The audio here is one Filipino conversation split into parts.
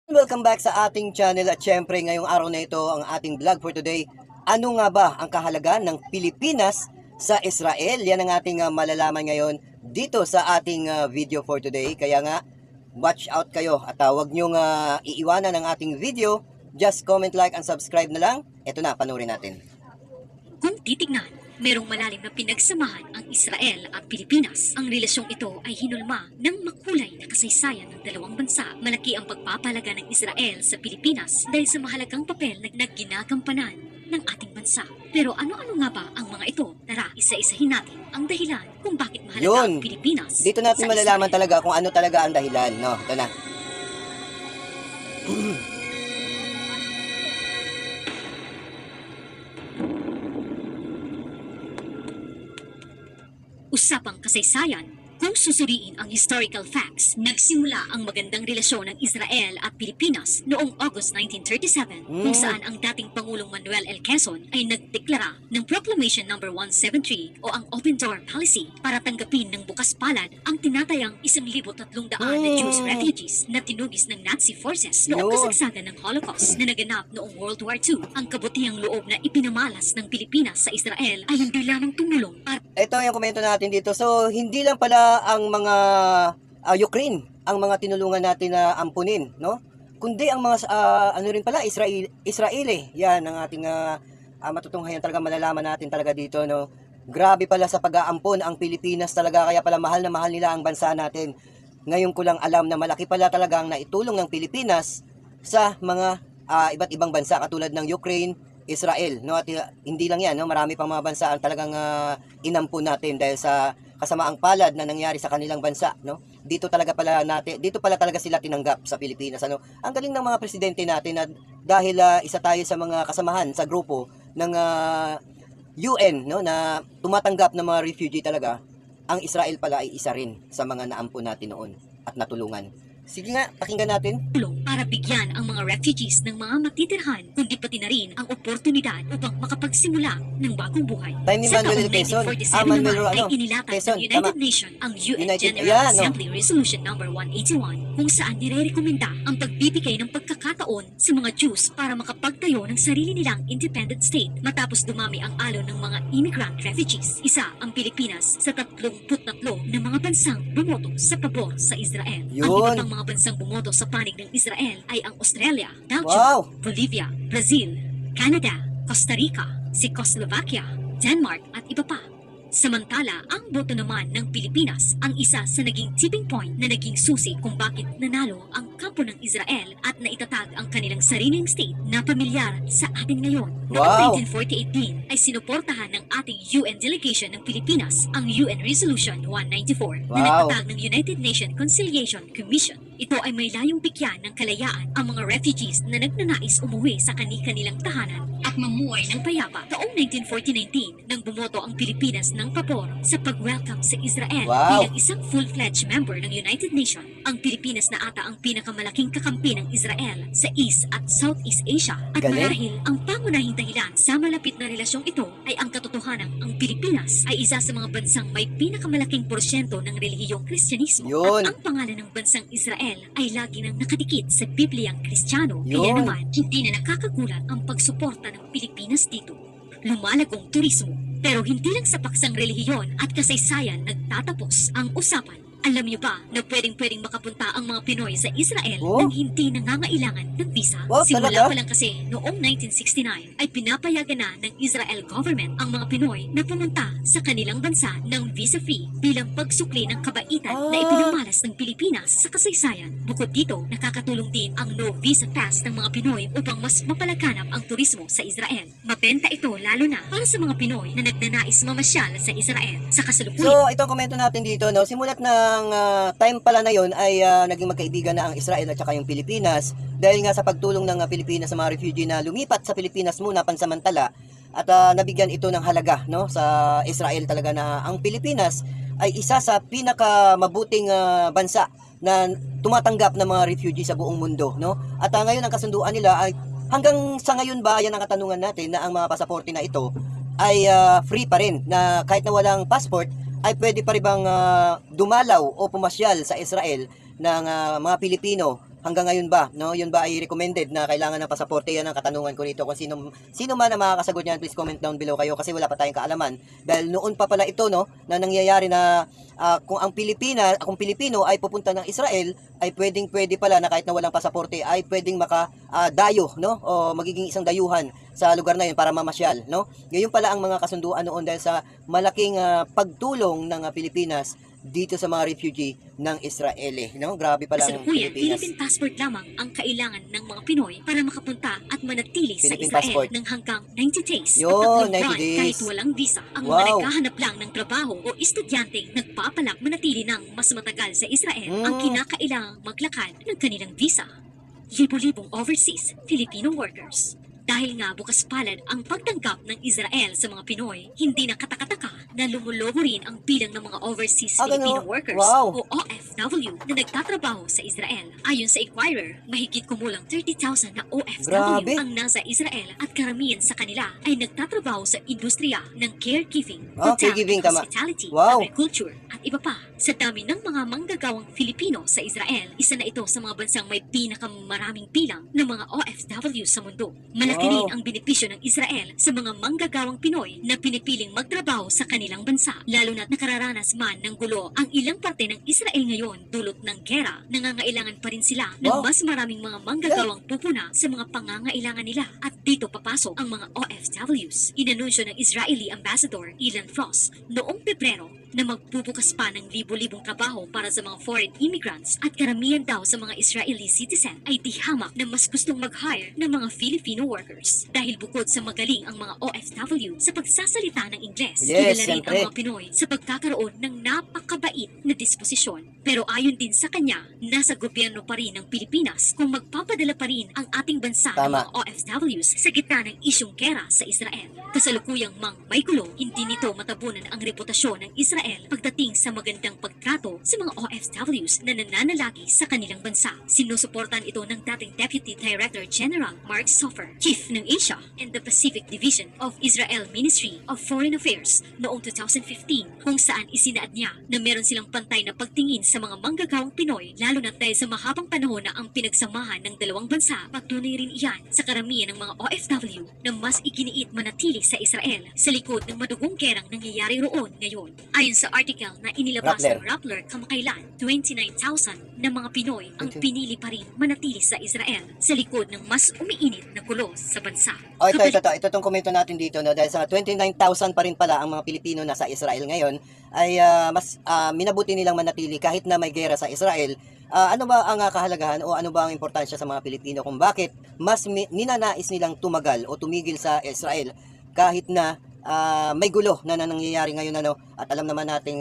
Welcome back sa ating channel at syempre ngayong araw na ito ang ating vlog for today. Ano nga ba ang kahalagahan ng Pilipinas sa Israel? Yan ang ating malalaman ngayon dito sa ating video for today. Kaya nga, watch out kayo at huwag nyong iiwanan ang ating video. Just comment, like, and subscribe na lang. Ito na, panoorin natin. Kung titignan, merong malalim na pinagsamahan ang Israel at Pilipinas. Ang relasyong ito ay hinulma ng makulay na kasaysayan ng dalawang bansa. Malaki ang pagpapalaga ng Israel sa Pilipinas dahil sa mahalagang papel na ginagampanan ng ating bansa. Pero ano-ano nga ba ang mga ito? Tara, isa-isahin natin ang dahilan kung bakit mahalaga ang Pilipinas. Dito natin sa malalaman Israel. talaga kung ano talaga ang dahilan. No, ito na. Usapang kasaysayan. Kung susuriin ang historical facts, nagsimula ang magandang relasyon ng Israel at Pilipinas noong August 1937 kung saan ang dating Pangulong Manuel L. Quezon ay nagdeklara ng Proclamation No. 173 o ang Open Door Policy para tanggapin ng bukas palad ang tinatayang 1,300 na Jewish refugees na tinugis ng Nazi forces noong kasagsagan ng Holocaust na naganap noong World War II. Ang kabutihang loob na ipinamalas ng Pilipinas sa Israel ay hindi lamang tumulong para Ito yung komento natin dito. So, hindi lang pala ang mga Ukraine ang mga tinulungan natin na ampunin, no? Kundi ang mga ano rin pala Israeli. Yan ang ating matutunghayan talaga, malalaman natin talaga dito, no? Grabe pala sa pag-aampon ang Pilipinas talaga, kaya pala mahal na mahal nila ang bansa natin. Ngayon ko lang alam na malaki pala talaga ang naitulong ng Pilipinas sa mga iba't ibang bansa katulad ng Ukraine, Israel, no? At hindi lang 'yan, no? Marami pang mga bansa ang talagang inampun natin dahil sa kasamaang palad na nangyari sa kanilang bansa, no? Dito pala talaga sila tinanggap sa Pilipinas, ano? Ang galing ng mga presidente natin na dahil isa tayo sa mga kasamahan sa grupo ng UN, no, na tumatanggap ng mga refugee talaga. Ang Israel pala ay isa rin sa mga naampun natin noon at natulungan. Sige nga, pakinggan natin. tulong para bigyan ang mga refugees ng mga matitirhan, kundi pati na rin ang oportunidad upang makapagsimula ng bagong buhay. Tayo ni Sa Manuel taong Quezon. 1947 Manuel, naman ay ano? inilatag Quezon, ng United tama. Nations ang UN United- General yan, no? Assembly Resolution No. 181 kung saan nirerekomenda ang pagbibigay ng pagkakataon sa mga Jews para makapagtayo ng sarili nilang independent state matapos dumami ang alon ng mga immigrant refugees. Isa ang Pilipinas sa 33 na mga bansang bumoto sa pabor sa Israel. Ang iba Yun. pang mga bansang bumoto sa panig ng Israel ay ang Australia, Belgium, Wow! Bolivia, Brazil, Canada, Costa Rica, Czechoslovakia, Denmark at iba pa. Samantala, ang boto naman ng Pilipinas ang isa sa naging tipping point na naging susi kung bakit nanalo ang kampo ng Israel at naitatag ang kanilang sariling state na pamilyar sa atin ngayon. Wow! Noong 1948 din ay sinuportahan ng ating UN delegation ng Pilipinas ang UN Resolution 194 na Wow! nagtatag ng United Nations Conciliation Commission. Ito ay may layong bigyan ng kalayaan ang mga refugees na nagnanais umuwi sa kani-kanilang tahanan at mamuhay ng payapa. Taong 1949 nang bumoto ang Pilipinas ng pabor sa pag-welcome sa Israel Wow! bilang isang full-fledged member ng United Nations. Ang Pilipinas na ata ang pinakamalaking kakampi ng Israel sa East at Southeast Asia at Galing. marahil ang pangunahing dahilan sa malapit na relasyong ito ay ang katotohanan ang Pilipinas ay isa sa mga bansang may pinakamalaking porsyento ng relihiyong Kristyanismo Yun. at ang pangalan ng bansang Israel ay lagi nang nakadikit sa Bibliang Kristiyano. Kaya Yun. naman, hindi na nakakagulat ang pagsuporta ng Pilipinas dito. Lumalagong turismo, pero hindi lang sa paksang relihiyon at kasaysayan nagtatapos ang usapan. Alam niyo ba na pwedeng makapunta ang mga Pinoy sa Israel Oh? nang hindi nangangailangan ng visa? Wow, Simula talaga? pa lang kasi noong 1969 ay pinapayagan na ng Israel government ang mga Pinoy na pumunta sa kanilang bansa ng visa-free bilang pagsukli ng kabaitan na ipinamalas ng Pilipinas sa kasaysayan. Bukod dito, nakakatulong din ang no visa pass ng mga Pinoy upang mas mapalaganap ang turismo sa Israel. Mabenta ito lalo na para sa mga Pinoy na nagnanais mamasyal sa Israel. Sa kasalukuyan, So, itong komento natin dito, no, simulat ng time pala na yon ay naging magkaibigan na ang Israel at saka yung Pilipinas dahil nga sa pagtulong ng Pilipinas sa mga refugee na lumipat sa Pilipinas muna pansamantala at nabigyan ito ng halaga, no, sa Israel talaga na ang Pilipinas ay isa sa pinakamabuting bansa na tumatanggap ng mga refugee sa buong mundo, no? At ngayon ang kasunduan nila ay hanggang sa ngayon ba, yan ang katanungan natin, na ang mga pasaporte na ito ay free pa rin, na kahit na walang passport ay pwede pa rin bang dumalaw o pumasyal sa Israel ng mga Pilipino hanggang ngayon ba, no? Yun ba ay recommended na kailangan ng pasaporte? Yan ang katanungan ko rito. Kung sino man ang makakasagot niyan, please comment down below kayo kasi wala pa tayong kaalaman. Dahil noon pa pala ito, no, na nangyayari na kung kung Pilipino ay pupunta ng Israel, ay pwede pala na kahit na walang pasaporte ay pwedeng dayo, no? O magiging isang dayuhan sa lugar na yun para mamasyal, no? Ngayon pala ang mga kasunduan noon dahil sa malaking pagtulong ng Pilipinas dito sa mga refugee ng Israeli, no? Grabe pala ang Kasalukuyan, Pilipinas. Philippine passport lamang ang kailangan ng mga Pinoy para makapunta at manatili sa Philippine Israel passport. ng hanggang 90 days Yun, at 90 tatlong buwan days. kahit walang visa. Ang Wow. mga naghahanap lang ng trabaho o estudyanteng nagpapalak manatili ng mas matagal sa Israel ang kinakailangang maglakad ng kanilang visa. Libo-libong overseas Filipino workers. Dahil nga bukas palad ang pagtanggap ng Israel sa mga Pinoy, hindi na katakataka na lumulobo rin ang bilang ng mga overseas Filipino ganun? workers Wow. o OFW na nagtatrabaho sa Israel. Ayon sa Inquirer, mahigit kumulang 30,000 na OFW Grabe. ang nasa Israel at karamihan sa kanila ay nagtatrabaho sa industriya ng caregiving, Caregiving, tama. hospitality, Wow. agriculture at iba pa. Sa dami ng mga manggagawang Filipino sa Israel, isa na ito sa mga bansang may pinakamaraming bilang ng mga OFW sa mundo. Malaki rin ang benepisyo ng Israel sa mga manggagawang Pinoy na pinipiling magtrabaho sa kanilang bansa, lalo na't nakararanas man ng gulo ang ilang parte ng Israel ngayon dulot ng gera. Nangangailangan pa rin sila ng mas maraming mga manggagawang pupuna sa mga pangangailangan nila at dito papasok ang mga OFWs. Inanunsyo ng Israeli Ambassador Ilan Frost noong Pebrero na magbubukas pa ng libo-libong trabaho para sa mga foreign immigrants at karamihan daw sa mga Israeli citizen ay di hamak na mas gustong mag-hire ng mga Filipino workers. Dahil bukod sa magaling ang mga OFW sa pagsasalita ng Ingles, kilala rin siyempre. ang mga Pinoy sa pagkakaroon ng napakabait na disposisyon. Pero ayon din sa kanya, nasa gobyerno pa rin ng Pilipinas kung magpapadala pa rin ang ating bansa ng Tama. mga OFWs sa gitna ng isyong gera sa Israel. Kasalukuyang may gulo, hindi nito matabunan ang reputasyon ng Israel pagdating sa magandang pagtrato sa mga OFWs na nananalagi sa kanilang bansa. Sinusuportan ito ng dating Deputy Director General Mark Sofer, Chief ng Asia and the Pacific Division of Israel Ministry of Foreign Affairs noong 2015, kung saan isinaad niya na meron silang pantay na pagtingin sa mga manggagawang Pinoy, lalo na dahil sa mahabang panahon na ang pinagsamahan ng dalawang bansa. Patunay rin iyan sa karamihan ng mga OFW na mas iginiit manatili sa Israel sa likod ng madugong gerang nangyayari roon ngayon. Ayon sa article na inilabas ng Rappler kamakailan, 29,000 na mga Pinoy ang pinili pa rin manatili sa Israel sa likod ng mas umiinit na gulo sa bansa. Ito tong komento natin dito, no, dahil sa 29,000 pa rin pala ang mga Pilipino na sa Israel ngayon ay mas minabuti nilang manatili kahit na may gera sa Israel. Ano ba ang kahalagahan o ano ba ang importansya sa mga Pilipino kung bakit mas ninanais nilang tumagal o tumigil sa Israel kahit na may gulo na nangyayari ngayon, ano, at alam naman nating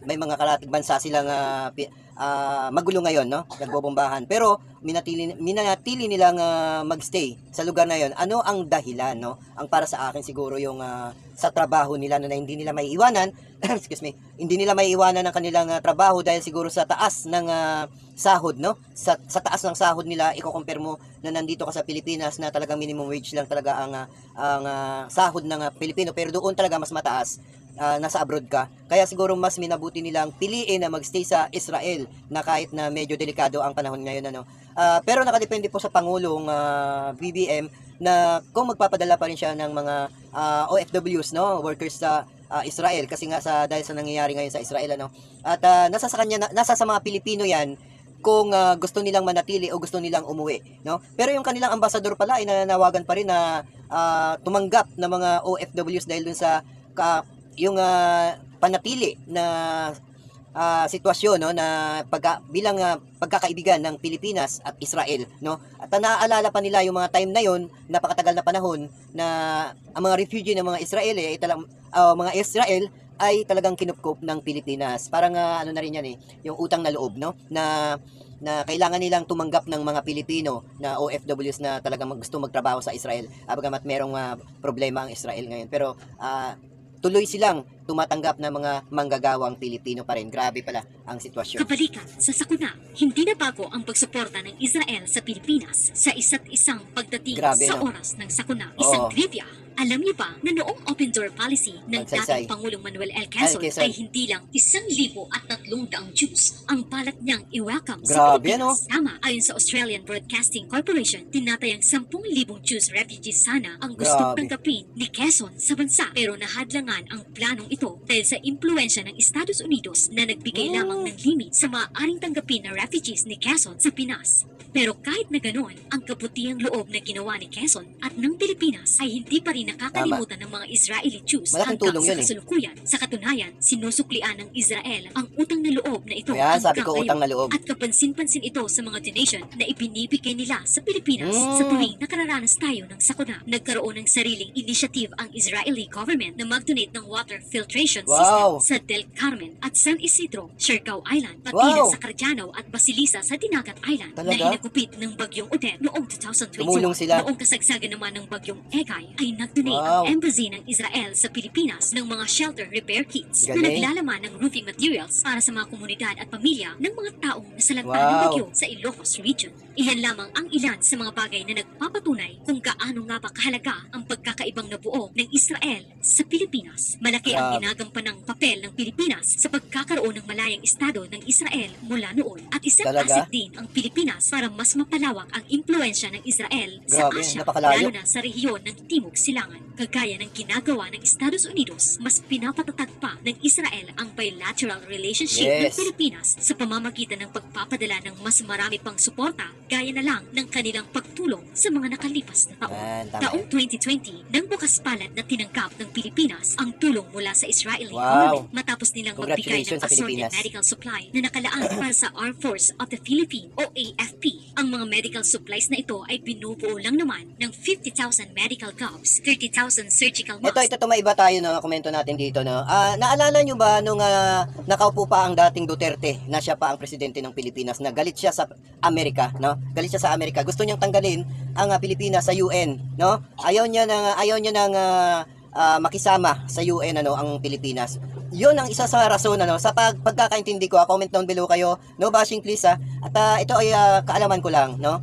may mga karatig bansa silang magulo ngayon, no, nagbobombahan, pero minanatili nilang magstay sa lugar na yon. Ano ang dahilan, no? Ang para sa akin siguro yung sa trabaho nila na hindi nila maiiwanan excuse me, hindi nila maiiwanan ng kanilang trabaho dahil siguro sa taas ng sahod, no? Sa taas ng sahod nila, i-compare mo na nandito ka sa Pilipinas na talagang minimum wage lang talaga ang sahod ng Pilipino, pero doon talaga mas mataas. Nasa abroad ka. Kaya siguro mas minabuti nilang piliin na magstay sa Israel na kahit na medyo delikado ang panahon ngayon, ano. Pero nakadepende po sa Pangulong BBM na kung magpapadala pa rin siya ng mga OFWs, no, workers sa Israel, kasi nga dahil sa nangyayari ngayon sa Israel, ano. At nasa sa mga Pilipino 'yan kung gusto nilang manatili o gusto nilang umuwi, no. Pero yung kanilang ambasador pala ay nananawagan pa rin na tumanggap ng mga OFWs dahil dun sa yung panatili na sitwasyon, no, na bilang pagkakaibigan ng Pilipinas at Israel, no. At naaalala pa nila yung mga time na yon, napakatagal na panahon na ang mga refugee ng mga Israeli mga Israel ay talagang kinupkup ng Pilipinas. Parang ano na rin yan, yung utang na loob, no, na kailangan nilang tumanggap ng mga Pilipino na OFWs na talagang gusto magtrabaho sa Israel. Bagamat merong problema ang Israel ngayon, pero tuloy silang tumatanggap ng mga manggagawang Pilipino pa rin. Grabe pala ang sitwasyon. Kabalikan sa sakuna, hindi na bago ang pagsuporta ng Israel sa Pilipinas sa isa't isang pagdating Grabe, sa no? oras ng sakuna. Isang trivia, Alam niyo ba na noong open door policy ng Magsaysay. dating Pangulong Manuel L. Quezon Quezon. ay hindi lang 1,300 Jews ang balak niyang i-welcome Grabe, sa Pilipinas. Tama, ayon sa Australian Broadcasting Corporation, tinatayang 10,000 Jews refugees sana ang gustong Grabe. tanggapin ni Quezon sa bansa. Pero nahadlangan ang planong ito dahil sa impluensya ng Estados Unidos na nagbigay lamang ng limit sa maaaring tanggapin na refugees ni Quezon sa Pinas. Pero kahit na ganoon, ang kabutihang loob na ginawa ni Quezon at ng Pilipinas ay hindi pa rin nakakalimutan ng mga Israeli Jews Malaking hanggang tulong sa yun eh. kasalukuyan. Sa katunayan, sinusuklian ng Israel ang utang na loob na ito. Ayan, sabi hanggang ko, ngayon. utang na loob. At kapansin-pansin ito sa mga donation na ibinibigay nila sa Pilipinas sa tuwing nakararanas tayo ng sakuna. Nagkaroon ng sariling initiative ang Israeli government na mag-donate ng water filtration Wow. system sa Del Carmen at San Isidro, Siargao Island, pati na Wow. sa Cardiano at Basilisa sa Dinagat Island na Talaga? hinagupit ng bagyong Odette noong 2021. Tumulong sila. Noong kasagsagan naman ng bagyong Egay ay nag-donate Wow. ang embassy ng Israel sa Pilipinas ng mga shelter repair kits na Galing. naglalaman ng roofing materials para sa mga komunidad at pamilya ng mga taong nasalanta ng Wow. bagyo sa Ilocos Region. Iyan lamang ang ilan sa mga bagay na nagpapatunay kung gaano nga ba kahalaga ang pagkakaibang nabuo ng Israel sa Pilipinas. Malaki ang Grabe. ginagampanang papel ng Pilipinas sa pagkakaroon ng malayang estado ng Israel mula noon at isang Talaga? asset din ang Pilipinas para mas mapalawak ang impluensya ng Israel sa Grabe, Asia, napakalayo. lalo na sa rehiyon ng Timog Silangan. Kagaya ng ginagawa ng Estados Unidos, mas pinapatatag pa ng Israel ang bilateral relationship ng Yes. Pilipinas sa pamamagitan ng pagpapadala ng mas marami pang suporta gaya na lang ng kanilang pagtulong sa mga nakalipas na taon. Ayan, tama. Taong 2020, nang bukas palad na tinangkap ng Pilipinas ang tulong mula sa Israeli Wow. government matapos nilang magbigay ng Congratulations sa assorted Pilipinas. medical supply na nakalaan para sa Armed Force of the Philippines o AFP. Ang mga medical supplies na ito ay binubuo lang naman ng 50,000 medical gloves, 30,000 surgical masks, Ito tumaiba tayo na komento natin dito. No? Naalala nyo ba nung nakaupo pa ang dating Duterte na siya pa ang presidente ng Pilipinas na galit siya sa Amerika, no? Galit siya sa Amerika. Gusto niyang tanggalin ang Pilipinas sa UN, no? Ayaw niya nang makisama sa UN ang Pilipinas. 'Yon ang isa sa rason sa pagkakaintindi ko. Comment down below kayo. No bashing please At ito ay kaalaman ko lang, no?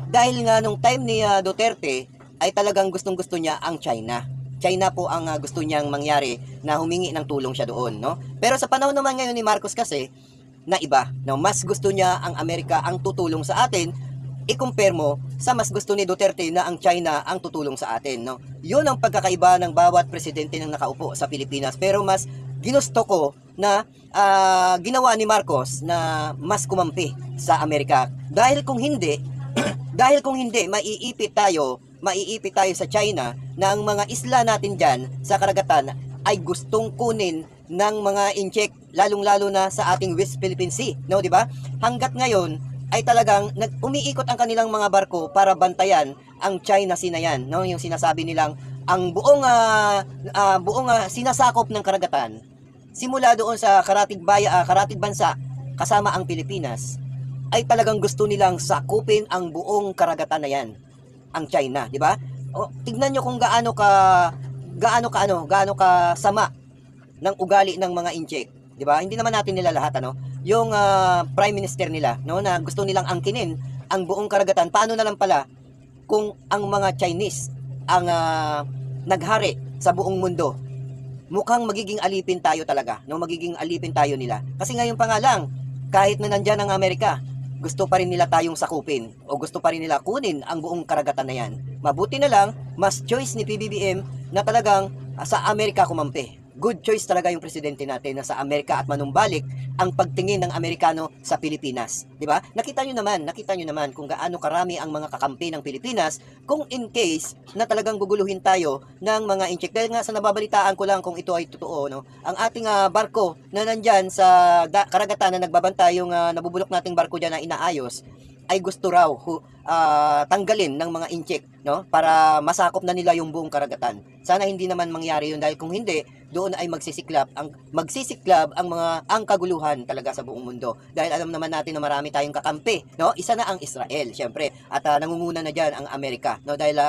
Dahil nga nung time ni Duterte ay talagang gustong-gusto niya ang China. China po ang gusto niyang mangyari na humingi ng tulong siya doon, no? Pero sa panahon naman ngayon ni Marcos kasi na iba, no? Mas gusto niya ang Amerika ang tutulong sa atin, i-compare mo sa mas gusto ni Duterte na ang China ang tutulong sa atin, no? 'Yun ang pagkakaiba ng bawat presidente ng nakaupo sa Pilipinas. Pero mas ginusto ko na ginawa ni Marcos na mas kumampi sa Amerika. Dahil kung hindi, maiipit tayo sa China na ang mga isla natin dyan sa karagatan ay gustong kunin ng mga incheck, lalong-lalo na sa ating West Philippine Sea, no, di ba? Hanggat ngayon ay talagang umiikot ang kanilang mga barko para bantayan ang China Sea na yan, no? Yung sinasabi nilang ang buong sinasakop ng karagatan simula doon sa karatig bansa kasama ang Pilipinas ay talagang gusto nilang sakupin ang buong karagatan na yan, ang China, di ba? O, tignan nyo kung gaano ka sama ng ugali ng mga incheck, di ba? Hindi naman natin nila lahat yung prime minister nila, no, na gusto nilang angkinin ang buong karagatan. Paano na lang pala kung ang mga Chinese ang naghari sa buong mundo? Mukhang magiging alipin tayo talaga, no? Magiging alipin tayo nila. Kasi ngayon pa nga lang, kahit na nandyan ang Amerika, gusto pa rin nila tayong sakupin o gusto pa rin nila kunin ang buong karagatan na yan. Mabuti na lang, mas choice ni PBBM na talagang sa Amerika kumampi. Good choice talaga yung presidente natin na sa Amerika at manumbalik ang pagtingin ng Amerikano sa Pilipinas, di ba? Nakita nyo naman kung gaano karami ang mga kakampi ng Pilipinas kung in case na talagang guguluhin tayo ng mga incheck. Dahil nga sa nababalitaan ko lang kung ito ay totoo, no? Ang ating barko na nandyan sa karagatan na nagbabantay yung nabubulok nating barko dyan na inaayos ay gusto raw tanggalin ng mga incheck, no? Para masakop na nila yung buong karagatan. Sana hindi naman mangyari yun, dahil kung hindi, doon ay magsisiklab ang kaguluhan talaga sa buong mundo. Dahil alam naman natin na marami tayong kakampi, no? Isa na ang Israel, syempre, at nangunguna na diyan ang Amerika, no? Dahil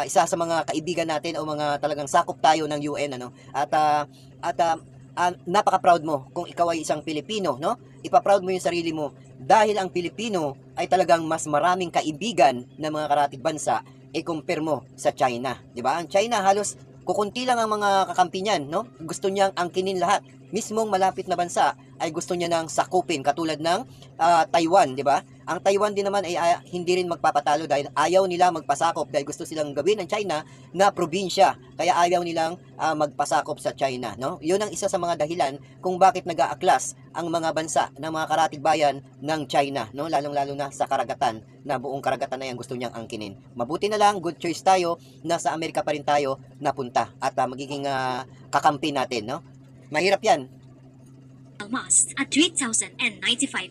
isa sa mga kaibigan natin o mga talagang sakop tayo ng UN, napaka-proud mo kung ikaw ay isang Pilipino, no? Ipa-proud mo yung sarili mo dahil ang Pilipino ay talagang mas maraming kaibigan ng mga karatig bansa i-compare mo sa China, 'di ba? Ang China halos kukunti lang ang mga kakampi niyan, no? Gusto niyang angkinin lahat. Mismong malapit na bansa ay gusto niya nang sakupin katulad ng Taiwan, 'di ba? Ang Taiwan din naman ay hindi rin magpapatalo dahil ayaw nila magpasakop dahil gusto silang gawin ng China na probinsya. Kaya ayaw nilang magpasakop sa China, no? 'Yun ang isa sa mga dahilan kung bakit nag-aaklas ang mga bansa ng mga karatig bayan ng China, no? Lalong-lalo na sa karagatan, na buong karagatan na yan gusto niyang angkinin. Mabuti na lang, good choice tayo, nasa Amerika pa rin tayo napunta at magiging kakampi natin, no? Mahirap yan. Mask at 3,095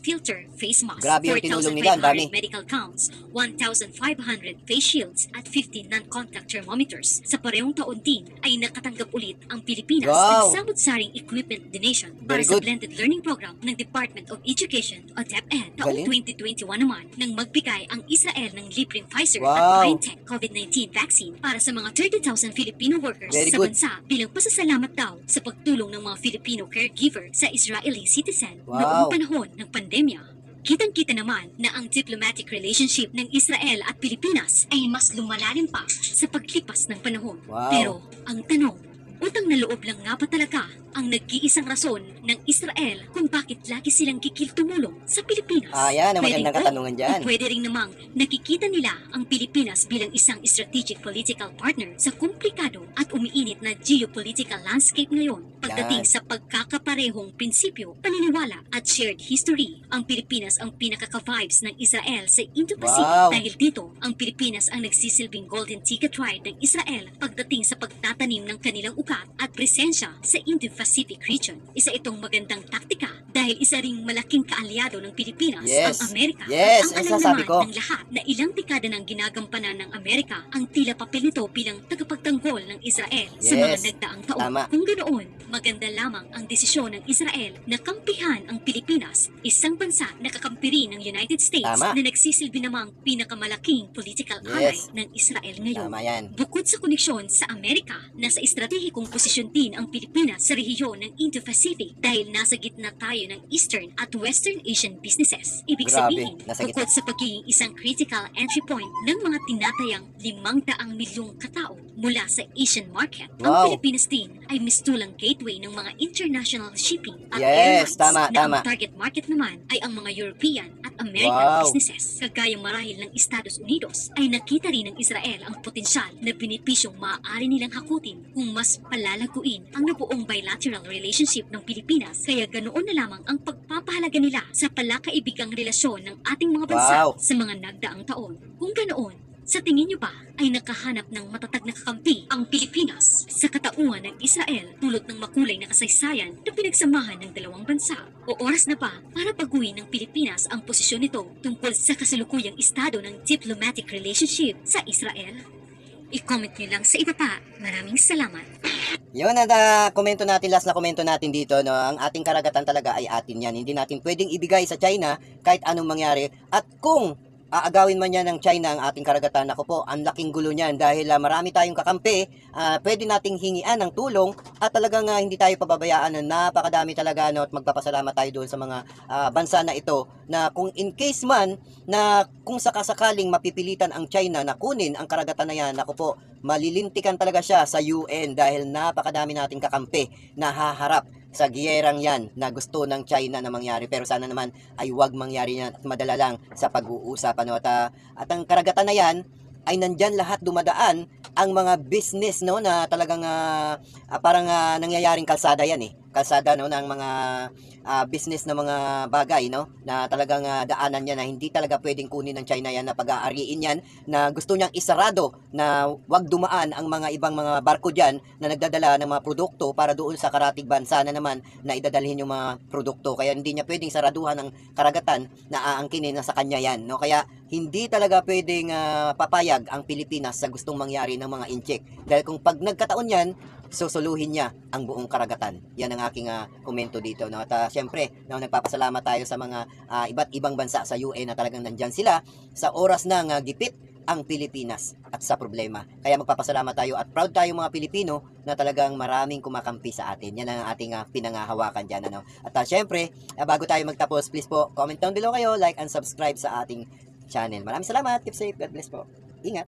filter face masks, Grabe yung tinulong nila, ang dami. 4,500 medical gowns, 1,500 face shields at 50 non-contact thermometers. Sa parehong taon din ay nakatanggap ulit ang Pilipinas Wow! ng samut-saring equipment donation para Very sa good. blended learning program ng Department of Education o DepEd. Taong Galing. 2021 naman nang magbigay ang Israel ng libreng Pfizer Wow! at BioNTech COVID-19 vaccine para sa mga 30,000 Filipino workers Very sa good. bansa bilang pasasalamat daw sa pagtulong ng mga Filipino caregiver sa Israeli citizen Wow. noong panahon ng pandemya. Kitang-kita naman na ang diplomatic relationship ng Israel at Pilipinas ay mas lumalalim pa sa paglipas ng panahon. Wow. Pero ang tanong, utang na loob lang nga ba talaga ang nag-iisang rason ng Israel kung bakit lagi silang kikil tumulong sa Pilipinas? Yan ang Pwedeng magandang oo, katanungan dyan. o pwede rin namang nakikita nila ang Pilipinas bilang isang strategic political partner sa komplikado at umiinit na geopolitical landscape ngayon. Pagdating Yan. sa pagkakaparehong prinsipyo, paniniwala at shared history, ang Pilipinas ang pinaka-vibes ng Israel sa Indo-Pacific. Wow. Dahil dito, ang Pilipinas ang nagsisilbing golden ticket ride ng Israel pagdating sa pagtatanim ng kanilang ugat at presensya sa Indo-Pacific region. Isa itong magandang taktika dahil isa ring malaking kaalyado ng Pilipinas Yes. ang Amerika. Yes, At ang ang alam sasabi naman ko. ng lahat na ilang dekada nang ginagampanan ng Amerika ang tila papel nito bilang tagapagtanggol ng Israel sa mga Yes. nagdaang taon. Tama. Kung ganoon, maganda lamang ang desisyon ng Israel na kampihan ang Pilipinas, isang bansa na kakampi rin ng United States Tama. na nagsisilbi namang pinakamalaking political Yes. ally ng Israel ngayon. Tama yan. Bukod sa koneksyon sa Amerika, nasa estratehikong posisyon din ang Pilipinas sa rehiyon ng Indo-Pacific dahil nasa gitna tayo ng Eastern at Western Asian businesses. Ibig Grabe, sabihin, nasa gitna. bukod sa pagiging isang critical entry point ng mga tinatayang 500 milyong katao mula sa Asian market, ang Wow. Pilipinas din ay mistulang gateway ng mga international shipping at Yes, airlines tama, na tama. ang target market naman ay ang mga European at American Wow. businesses. Kagaya marahil ng Estados Unidos, ay nakita rin ng Israel ang potensyal na benepisyong maaari nilang hakutin kung mas palalaguin ang nabuong bilateral relationship ng Pilipinas. Kaya ganoon na lamang ang pagpapahalaga nila sa palakaibigang relasyon ng ating mga bansa Wow. sa mga nagdaang taon. Kung ganoon, sa tingin niyo ba ay nakahanap ng matatag na kakampi ang Pilipinas sa katauhan ng Israel dulot ng makulay na kasaysayan na pinagsamahan ng dalawang bansa? O oras na ba para baguhin ng Pilipinas ang posisyon nito tungkol sa kasalukuyang estado ng diplomatic relationship sa Israel? I-comment niyo lang sa ibaba. Maraming salamat. Yun na komento natin, last na komento natin dito, no? Ang ating karagatan talaga ay atin yan. Hindi natin pwedeng ibigay sa China kahit anong mangyari. At kung aagawin man yan ng China ang ating karagatan, ako po, ang laking gulo niyan dahil marami tayong kakampi, pwede nating hingian ng tulong at talagang hindi tayo pababayaan na napakadami talaga, no? At magpapasalamat tayo doon sa mga bansa na ito na kung in case man na kung sakasakaling mapipilitan ang China na kunin ang karagatan na yan, ako po, malilintikan talaga siya sa UN dahil napakadami nating kakampi na haharap sa giyerang yan na gusto ng China na mangyari. Pero sana naman ay wag mangyari yan at madala lang sa pag-uusapan. No? At ang karagatan na yan ay nandyan lahat dumadaan ang mga business, no, na talagang parang nangyayaring kalsada yan eh. Kalsada, no, ng mga business na mga bagay, no, na talagang daanan niya na hindi talaga pwedeng kunin ng China yan, na pag-aariin yan, na gusto niyang isarado na wag dumaan ang mga ibang mga barko dyan na nagdadala ng mga produkto para doon sa karatig bansa na naman na idadalhin yung mga produkto. Kaya hindi niya pwedeng saraduhan ng karagatan na aangkinin na sa kanya yan, no. Kaya hindi talaga pwedeng papayag ang Pilipinas sa gustong mangyari ng mga incheck. Dahil kung pag nagkataon yan, susuluhin niya ang buong karagatan. Yan ang aking komento dito. No? At syempre, no, nagpapasalamat tayo sa mga iba't ibang bansa sa UN na talagang nandyan sila sa oras ng gipit ang Pilipinas at sa problema. Kaya magpapasalamat tayo at proud tayo mga Pilipino na talagang maraming kumakampi sa atin. Yan ang ating pinangahawakan dyan. Ano? At syempre, bago tayo magtapos, please po, comment down below kayo, like and subscribe sa ating channel. Maraming salamat. Keep safe. God bless po. Ingat.